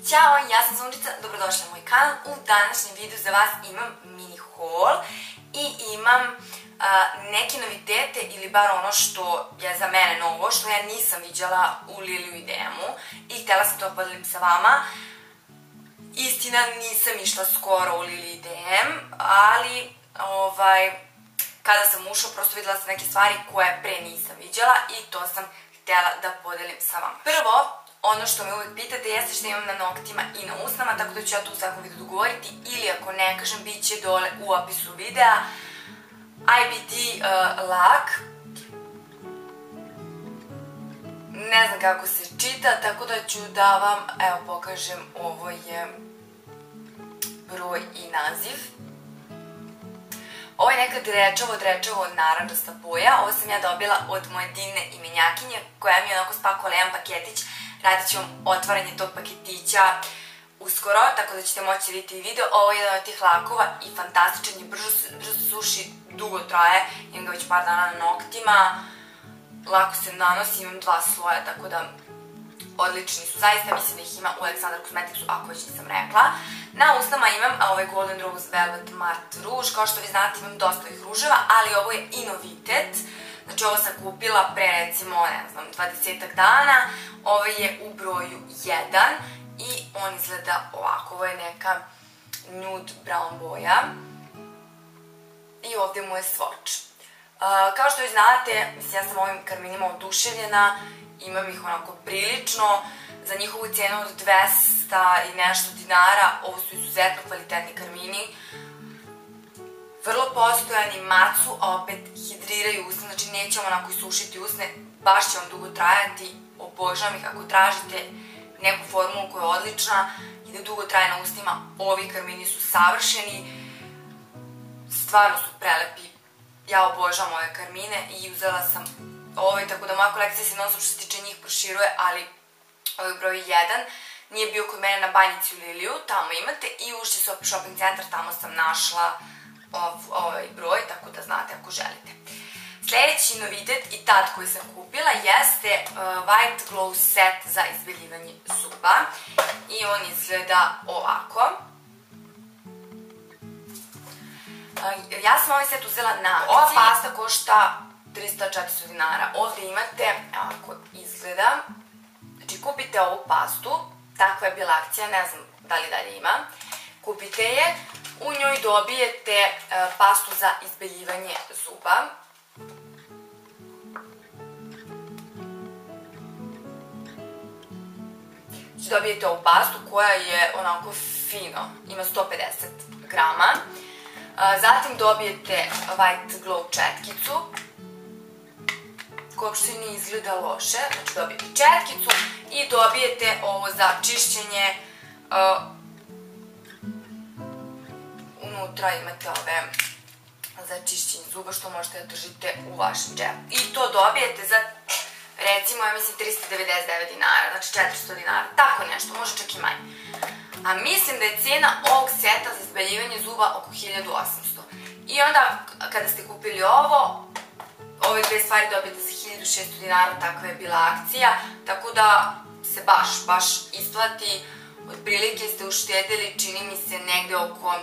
Ćao, ja sam Sunčica, dobrodošla na moj kanal. U današnjem videu za vas imam mini haul i imam neke novitete ili bar ono što je za mene novo, što ja nisam viđala u Liliju i DM-u i htjela sam to podelim sa vama. Istina, nisam išla skoro u Liliju i DM, ali kada sam ušla prosto videla sam neke stvari koje pre nisam viđala i to sam htjela da podelim sa vama. Prvo, ono što me uvijek pitate jeste što imam na noktima i na usnama, tako da ću ja to u svakom videu govoriti ili ako ne kažem, bit će dole u opisu videa. IBD lak. Ne znam kako se čita, tako da ću da vam, evo pokažem, ovo je broj i naziv. Ovo je neka drečavo naranđasta boja, ovo sam ja dobila od moje divne imenjakinje koja mi je onako spakovala jedan paketić. Radit ću vam otvaranje tog paketića uskoro, tako da ćete moći vidjeti video. Ovo je jedan od tih lakova i fantastičan je, brzo se suši, dugo traje, imam ga već par dana na noktima, lako se nanosi, imam 2 sloja, tako da odlični su. Zaista mislim da ih ima u Aleksandar Cosmeticsu, ako već nisam rekla. Na usnama imam ovaj Golden Rose Velvet Matte ruž, kao što vi znate imam dosta ovih ruževa, ali ovo je i novitet. Znači ovo sam kupila pre recimo, ne znam, 20-ak dana, ovo je u broju 1 i on izgleda ovako, ovo je neka nude brown boja i ovdje mu je swatch. Kao što vi znate, mislim ja sam ovim karminima oduševljena, imam ih onako prilično, za njihovu cijenu od 200 i nešto dinara, ovo su izuzetno kvalitetni karmini, vrlo postojani, macu, a opet hidriraju usne, znači neće vam onako isušiti usne, baš će vam dugo trajati, obožavam ih ako tražite neku formulu koja je odlična i da dugo traje na usnima, ovi karmini su savršeni, stvarno su prelepi, ja obožavam ove karmine i uzela sam ovaj, tako da moja kolekcija se non stop što se tiče njih proširuje, ali ovaj broj 1 nije bio kod mene na Banjici u Liliju, tamo imate i ušli su u shopping centar, tamo sam našla ovaj broj, tako da znate ako želite. Sljedeći novitet i tad koji sam kupila jeste White Glow set za izbeljivanje zuba i on izgleda ovako. Ja sam ovaj set uzela na akciji. Ova pasta košta 300-400 dinara. Ovdje imate, ovako izgleda, znači kupite ovu pastu, takva je bila akcija, ne znam da li dalje ima, kupite je, u njoj dobijete pastu za izbeljivanje zuba. Znači dobijete ovu pastu koja je onako fino, ima 150 grama. Zatim dobijete White Glow četkicu, koja uopšte ne izgleda loše, znači dobijete četkicu i dobijete ovo za čišćenje, unutra imate ove za čišćenje zuba što možete da držite u vašem džepu. I to dobijete za, recimo, ja mislim 399 dinara, znači 400 dinara, tako nešto, može čak i manje. A mislim da je cijena ovog seta za izbeljivanje zuba oko 1800. I onda, kada ste kupili ovo, ove dve stvari dobijete za 1600 dinara, takva je bila akcija, tako da se baš isplati. Otprilike ste uštedili, čini mi se, negde oko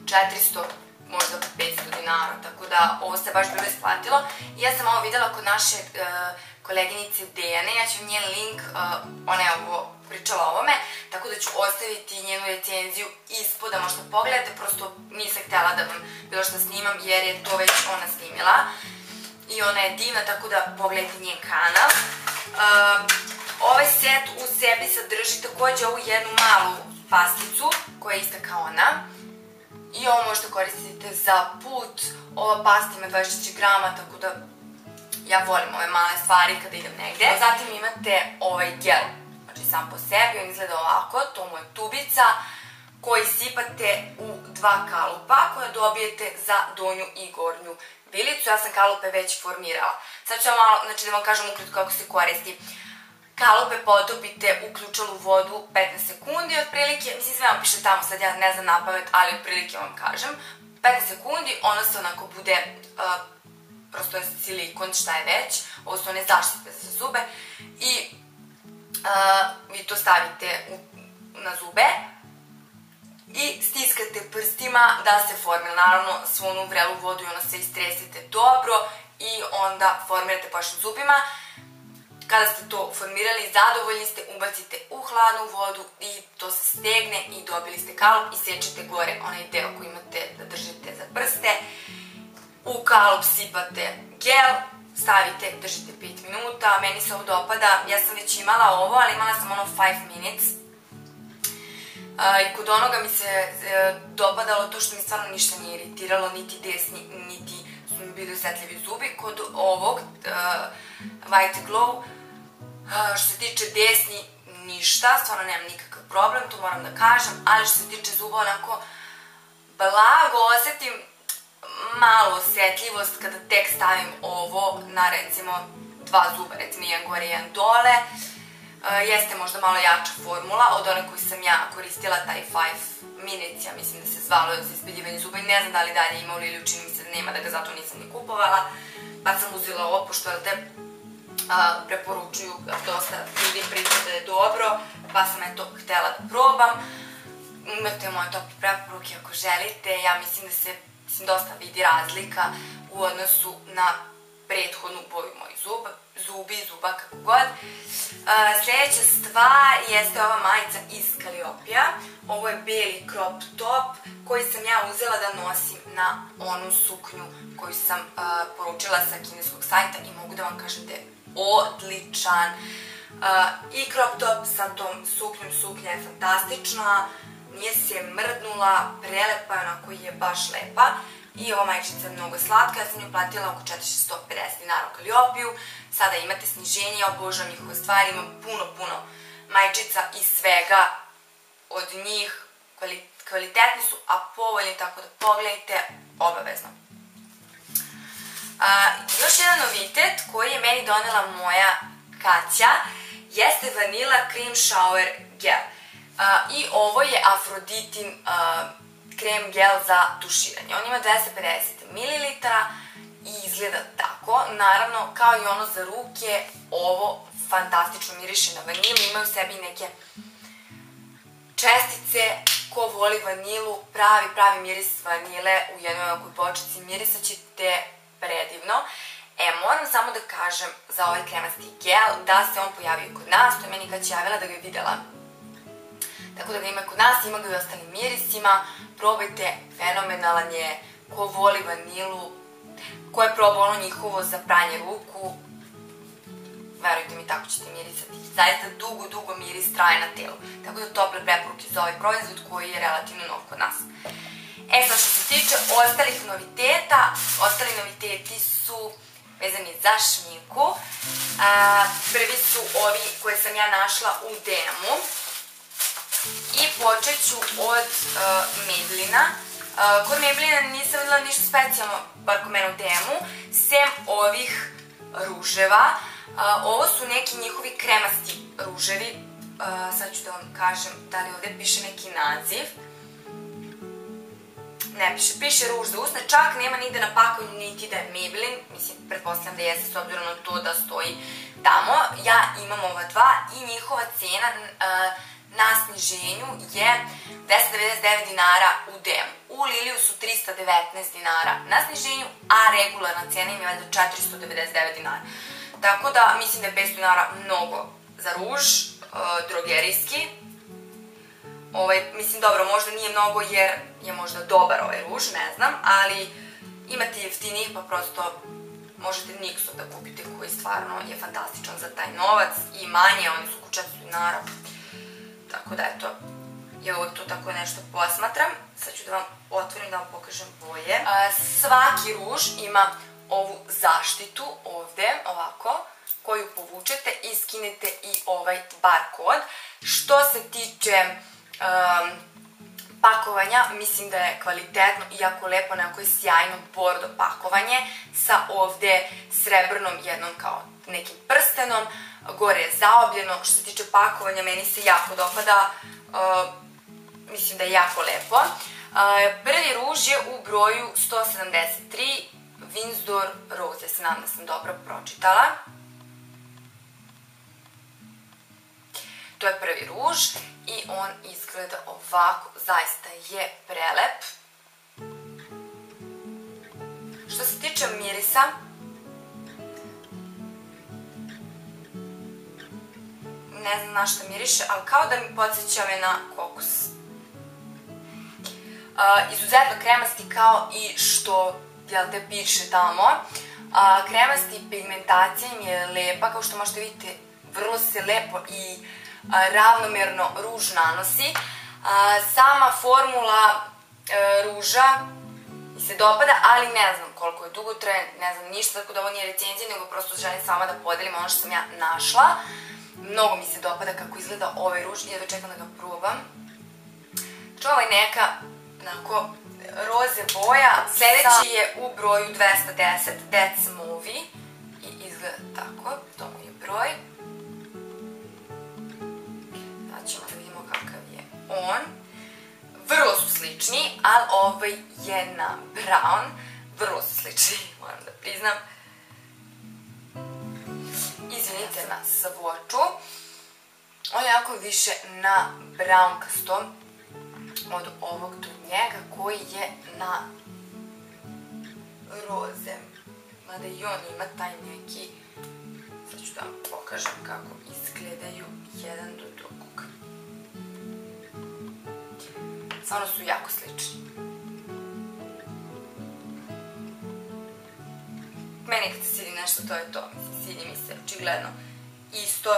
400, možda 500 dinara, tako da ovo se baš bilo isplatilo. I ja sam ovo videla kod naše koleginice Dejane, ja ću njen link, ona je ovo pričala o ovome, tako da ću ostaviti njenu recenziju ispod da možda pogledate, prosto nisam htjela da vam bilo što snimam jer je to već ona snimila i ona je divna, tako da pogledajte njen kanal. Ovaj set u sebi sadrži također ovu jednu malu pasticu koja je ista kao ona i ovo možete koristiti za put. Ova pasta ima 24 grama, tako da ja volim ove male stvari kada idem negde. Zatim imate ovaj gel, znači sam po sebi, on izgleda ovako, to mu je tubica koji sipate u 2 kalupa koje dobijete za donju i gornju vilicu. Ja sam kalupe već formirala. Sad ću vam malo, znači da vam kažem ukratko kako se koristi. Kalupe potopite u ključalu vodu 15 sekundi otprilike, mislim sve vam piše tamo, sad ja ne znam napamet, ali otprilike vam kažem. 15 sekundi, ono se onako bude, prosto je silikon, šta je već, ovo su one zaštite za zube i vi to stavite na zube i stiskate prstima da se formira. Naravno, svu onu vrelu vodu i ono se istresite dobro i onda formirate po vašim zubima. Kada ste to formirali, zadovoljni ste, ubacite u hladnu vodu i to se stegne i dobili ste kalup i sečete gore onaj deo koji imate da držite za prste. U kalup sipate gel, stavite, držite 5 minuta. Meni se ovo dopada, ja sam već imala ovo, ali imala sam ono 5 minutes. I kod onoga mi se dopadalo to što mi stvarno ništa nije iritiralo, niti desni, niti su mi bili osjetljivi zubi. Kod ovog White Glow, što se tiče desni, ništa, stvarno nemam nikakav problem, to moram da kažem, ali što se tiče zuba, onako blago osetim malu osjetljivost kada tek stavim ovo na recimo 2 zuba, recimo jedan gore i jedan dole. Jeste možda malo jača formula od one koju sam ja koristila, taj 5 minutes, ja mislim da se zvalo za izbeljivanje zuba i ne znam da li dalje ima u Liliju, čini mi se da nema, da ga zato nisam ni kupovala, pa sam uzela ovo, pošto preporučuju, dosta ljudi priča da je dobro, pa sam eto htela da probam. Imate moje tople preporuke ako želite, ja mislim da se dosta vidi razlika u odnosu na prethodnu boju mojih zuba, kako god. Sljedeća stvar jeste ova majica iz Calliopeja. Ovo je beli crop top koji sam ja uzela da nosim na onu suknju koju sam poručila sa kineskog sajta i mogu da vam kažem da je odličan. I crop top sa tom suknjom, suknja je fantastična, nije se mrdnula, prelepa je, onako je baš lepa. I ova majičica je mnogo slatka, ja sam nju platila oko 450 dinara u Calliopeju. Sada imate sniženje, ja obožavam njihove stvari, imam puno majičica i svega od njih. Kvalitetni su, a povoljni, tako da pogledajte obavezno. Još jedan novitet koji je meni donela moja Kaća jeste Vanilla Cream Shower Gel. I ovo je Afroditin krem gel za tuširanje. On ima 250 ml i izgleda tako. Naravno, kao i ono za ruke, ovo fantastično miriše na vanilu. Ima u sebi neke čestice. Ko voli vanilu, pravi miris vanile u jednoj ovakvoj bočici, mirisat ćete predivno. Moram samo da kažem za ovaj kremasti gel da se on pojavio kod nas, to je meni kad će javila da ga je videla. Tako da ga ima kod nas, ima ga i ostalim mirisima, probajte, fenomenalan je, ko voli vanilu, ko je probao ono njihovo za pranje ruku, verujte mi, tako ćete mirisati. Zaista dugo miris traje na telu. Tako da tople preporuke za ovaj proizvod koji je relativno nov kod nas. Sad što se tiče ostalih noviteta, ostali noviteti su vezani za šminku. Prvi su ovi koje sam ja našla u DM-u. I počet ću od Maybellina. Kod Maybellina nisam videla ništa specijalno, bar kod mene u DM-u, sem ovih ruževa. Ovo su neki njihovi kremasti ruževi. Sad ću da vam kažem da li ovde piše neki naziv. Ne piše, piše ruž za usne, čak nema nigde na pakovanju niti da je Maybelline, mislim, pretpostavljam da jeste s obzirom na to da stoji tamo. Ja imam ova dva i njihova cena na sniženju je 299 dinara u DM-u. U Liliju su 319 dinara na sniženju, a regularna cena im je valjda 499 dinara. Tako da mislim da je 500 dinara mnogo za ruž, drogerijski. Mislim, dobro, možda nije mnogo jer je možda dobar ovaj ruž, ne znam, ali imate jeftinih, pa prosto možete Nixo da kupite koji stvarno je fantastičan za taj novac i manje, oni su oko 400 dinara. Tako da, eto, ja uvijek to tako nešto posmatram. Sad ću da vam otvorim da vam pokažem boje. Svaki ruž ima ovu zaštitu ovde, ovako, koju povučete i skinete i ovaj barkod. Što se tiče pakovanja, mislim da je kvalitetno i jako lepo, nekako je sjajno bordo pakovanje sa ovde srebrnom jednom kao nekim prstenom, gore je zaobljeno. Što se tiče pakovanja, meni se jako dopada, mislim da je jako lepo. Prvi ruž je u broju 173, Windsor Rose, ja se nadam da sam dobro pročitala. to je prvi ruž i on izgleda ovako, zaista je prelep. Što se tiče mirisa, ne znam na što miriše, ali kao da mi podsjeća me na kokos. Izuzetno kremasti kao i što, jel te, piše tamo. Kremasti, pigmentacija im je lepa, kao što možete vidjeti, vrlo se lepo i ravnomerno ruž nanosi. Sama formula ruža mi se dopada, ali ne znam koliko je dugotrajan, ne znam ništa, tako da ovo nije recenzija, nego prosto želim s vama da podelim ono što sam ja našla. Mnogo mi se dopada kako izgleda ovaj ruž i jedva čekam da ga probam. Znači ovo je neka onako roze boja. Sljedeći je u broju 210, That's Movie i izgleda tako, to mu je broj. Sad ćemo da vidimo kakav je on. Vrlo su slični, ali ovaj je na brown. Vrlo su slični, moram da priznam. Izvinite na savoču. On je jako više na brownkasto od ovog do njega koji je na roze. Mada i on ima taj neki, sad ću da vam pokažem kako izgledaju jedan do drugog. Stvarno su jako slični. Meni kad se sidi nešto, to je to. Sidi mi se očigledno isto.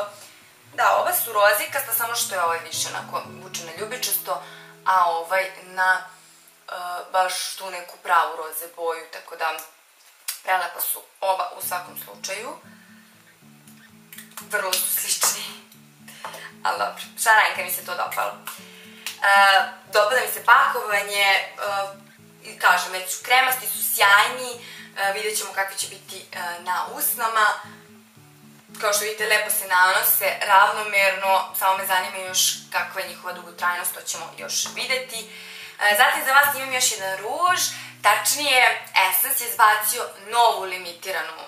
Da, ova su rozikasta, samo što je ovaj više onako vuče na ljubičasto, a ovaj na baš tu neku pravu roze boju, tako da prelepa su oba u svakom slučaju. Vrlo su slični. Ali dobro, šaranjka mi se to dopalo. Dopada mi se pakovanje, i kažem već, kremasti su sjajni, vidjet ćemo kakvi će biti na usnama. Kao što vidite, lepo se nanose, ravnomerno, samo me zanima još kakva je njihova dugotrajnost, to ćemo još videti. Zatim za vas imam još jedan ruž, tačnije Essence je izbacio novu limitiranu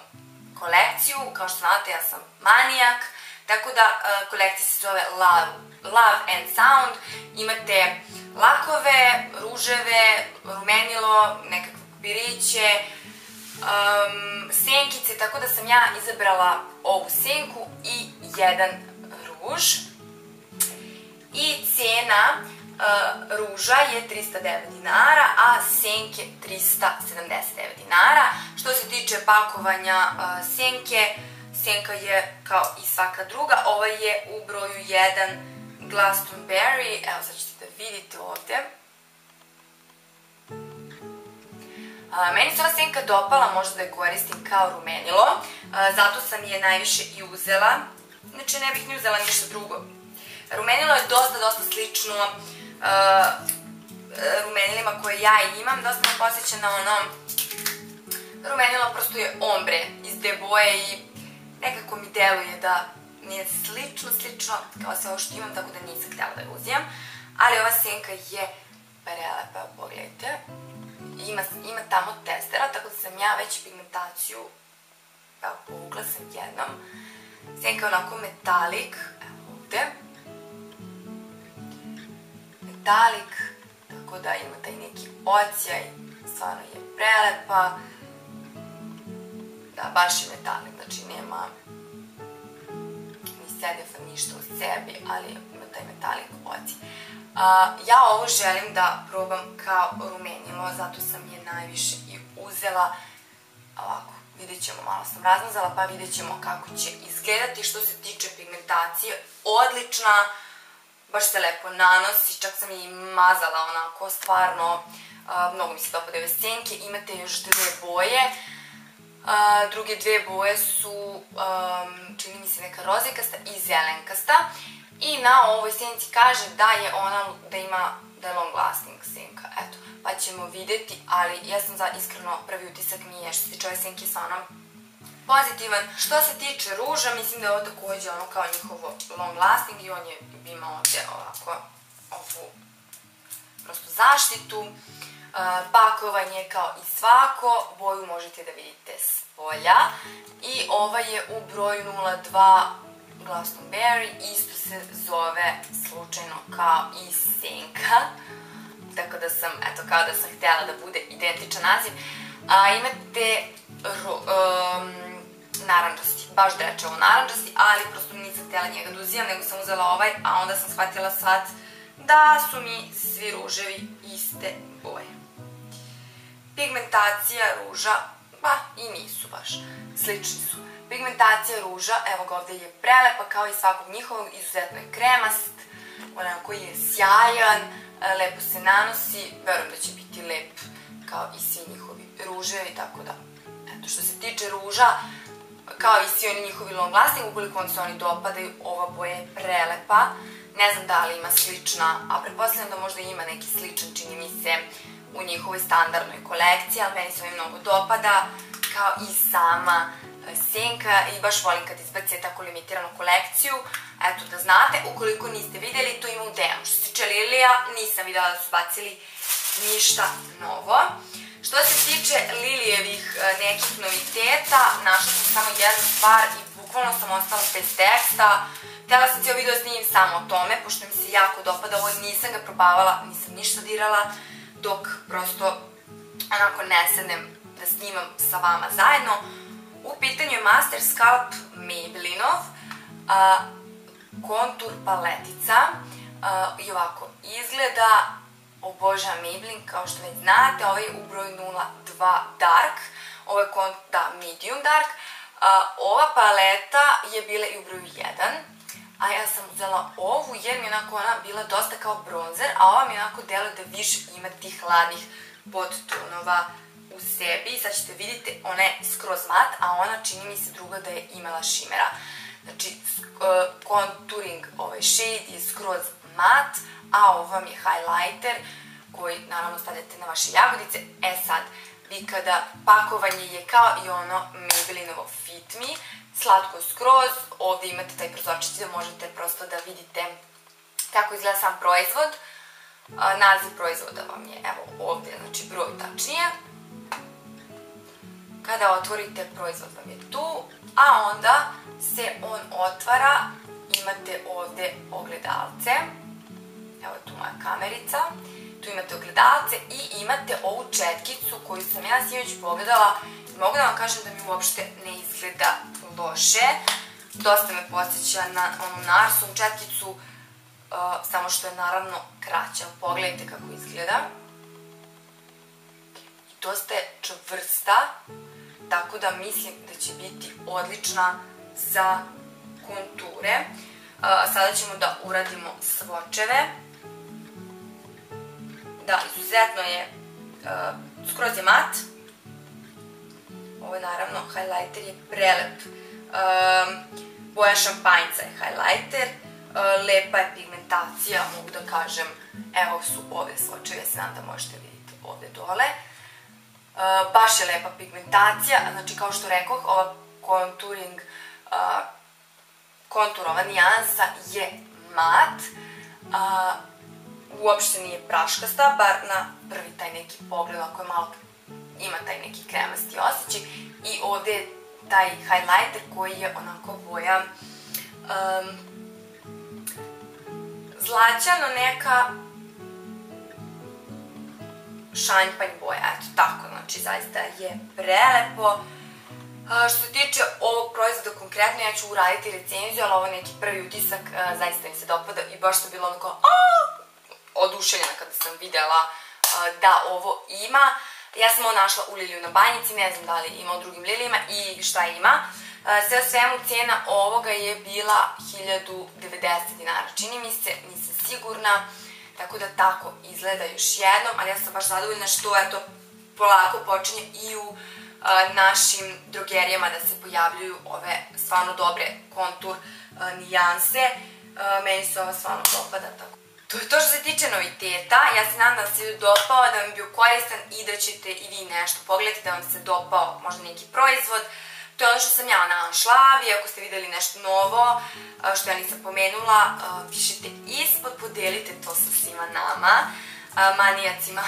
kolekciju, kao što znate ja sam manijak, tako da kolekcija se zove Love and Sound, imate lakove, ruževe, rumenilo, nekakve papiriće, senkice, tako da sam ja izabrala ovu senku i jedan ruž. I cena ruža je 309 dinara, a senke 379 dinara. Što se tiče pakovanja senke, senka je kao i svaka druga. Ova je u broju 1 Glastonbury, evo sad ćete da vidite ovde. Meni se ova senka dopala, možda da je koristim kao rumenilo, zato sam je najviše i uzela, znači ne bih ni uzela ništa drugo. Rumenilo je dosta slično rumenilima koje ja imam, dosta me posjeća na ono rumenilo, prosto je ombre iz te boje i nekako mi deluje da nije slično kao sve ovo što imam, tako da nisam htjela da je uzimam, ali ova senka je prelepa, pogledajte. Ima tamo testera, tako da sam ja već pigmentaciju povukla sam jednom. Senka je onako metalik, evo ovde. Metalik, tako da ima taj neki odsjaj, stvarno je prelepa. Da, baš je metalik, znači nema ni sedefa, ništa u sebi, ali ima taj metalik odsjaj. Ja ovo želim da probam kao rumenilo, zato sam je najviše i uzela. Ovako, vidjet ćemo, malo sam razmazala, pa vidjet ćemo kako će izgledati. Što se tiče pigmentacije, odlična, baš se lepo nanosi, čak sam je i mazala onako, stvarno, mnogo mi se dopadaju senke. Imate još dve boje, druge dve boje su, čini mi se, neka rozikasta i zelenkasta. I na ovoj senci kaže da je ona, da je long lasting senka, eto, pa ćemo vidjeti, ali ja sam iskreno, prvi utisak mi je što se tiče ove senke stvarno pozitivan. Što se tiče ruža, mislim da je ovo također ono kao njihovo long lasting i on je imao ovdje ovako ovu prostu zaštitu. Pakovanje kao i svako, boju možete da vidite s polja i ova je u broju 02 Glastonbury, isto se zove slučajno kao i senka, tako da sam, eto, kao da sam htjela da bude identičan naziv. Imate naranđasti, baš drečevo naranđasti, ali prosto nisam htjela njega da uzimam, nego sam uzela ovaj, a onda sam shvatila sad da su mi svi ruževi iste boje. Pigmentacija ruža, pa i nisu baš, slični su. Pigmentacija ruža, evo ga ovdje je prelepa, kao i svakog njihovog, izuzetno je kremast, onako je sjajan, lepo se nanosi, verujem da će biti lep kao i svi njihovi ruževi, tako da, eto, što se tiče ruža, kao i svi oni njihovi long lasting, ukoliko vam se oni dopadaju, ova boja je prelepa. Ne znam da li ima slična, a pretpostavljam da možda ima neki sličan, čini mi se, u njihovoj standardnoj kolekciji, ali meni se ovaj mnogo dopada, kao i sama senka, i baš volim kad izbace tako limitiranu kolekciju. Eto, da znate, ukoliko niste vidjeli, to ima u demo. Što se tiče Lilija, nisam vidjela da su bacili ništa novo. Što se tiče Lilijevih nekih noviteta, našla sam samo jednu stvar i bukvalno sam ostala bez teksta. Htjela sam cijel video snimim samo o tome, pošto mi se jako dopada ovo, nisam ga probavala, nisam ništa dirala, dok prosto onako ne sednem da snimam sa vama zajedno. U pitanju je Master Sculpt Maybelline-ov kontur paletica i ovako izgleda. Obožavam Maybelline, kao što već znate, ovaj je u broju 02 Dark, ovo je Medium Dark. Ova paleta je bila i u broju 1, a ja sam uzela ovu jer mi je onako ona bila dosta kao bronzer, a ova mi onako deluje da više ima tih hladnih podtonova u sebi. Sad ćete vidjeti, ona je skroz mat, a ona čini mi se druga da je imala šimera. Znači, contouring ovaj shade je skroz mat, a ovo vam je highlighter koji naravno stavljate na vaše jagodice. E sad, vi kada pakovanje je kao i ono Maybelline-ovo Fit Me, slatko skroz, ovdje imate taj prozorčić da možete prosto da vidite kako izgleda sam proizvod. Naziv proizvoda vam je, evo ovdje, znači broj tačnije. Kada otvorite, proizvod vam je tu, a onda se on otvara, imate ovdje ogledalce. Evo je tu moja kamerica, tu imate ogledalce i imate ovu četkicu koju sam ja sinoć pogledala i mogu da vam kažem da mi uopšte ne izgleda loše. Dosta me podsjeća na onu Narsum četkicu, samo što je naravno kraća. Pogledajte kako izgleda. I dosta je čvrsta, tako da mislim da će biti odlična za konture. Sada ćemo da uradimo svočeve. Da, izuzetno je, skroz je mat. Ovo je naravno, highlighter je prelep. Boja šampanjca je highlighter. Lepa je pigmentacija, mogu da kažem. Evo su ovdje svočevi, ja se nadam da možete vidjeti ovdje dole. Baš je lepa pigmentacija, znači kao što rekoh, ova contouring, konturova nijansa je mat. Uopšte nije praškasta, bar na prvi taj neki pogled, ako je malo, ima taj neki kremasti osjećaj. I ovdje je taj highlighter koji je onako boja zlaćano, neka šanjpanj boja, eto tako, znači zaista je prelepo. Što se tiče ovog proizvoda konkretno, ja ću uraditi recenziju, ali ovo je neki prvi utisak, zaista mi se dopada i baš sam bila onako oduševljena kada sam videla da ovo ima. Ja sam ovo našla u Liliju na Banjici, ne znam da li ima u drugim Lilijima i šta ima. Sve o svemu, cena ovoga je bila 1090 dinara, čini mi se, nisam sigurna, tako da tako izgleda još jednom, ali ja sam baš zadovoljna što eto polako počinje i u našim drogerijama da se pojavljuju ove stvarno dobre kontur nijanse. Meni se ova stvarno dopada, tako. To je to što se tiče noviteta. Ja se nadam da vam se dopao, da vam je bio koristan i da ćete i vi nešto pogledati, da vam se dopao možda neki proizvod. To je ono što sam ja našla. Vi ako ste vidjeli nešto novo što ja nisam pomenula, pišite ispod, podelite to sa svima nama, manijacima,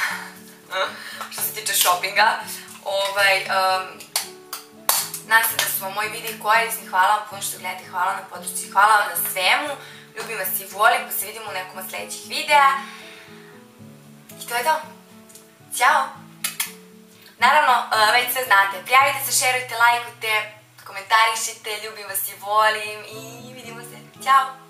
što se tiče shoppinga. Nadam se da su vam moji videi korisni. Hvala vam puno što gledate, hvala na podršci, hvala vam na svemu. Ljubim vas i volim, pa se vidimo u nekom od sledećih videa. I to je to. Ćao! Naravno, već sve znate, prijavite se, šerujte, lajkujte, komentarišite, ljubim vas i volim i vidimo se. Ćao!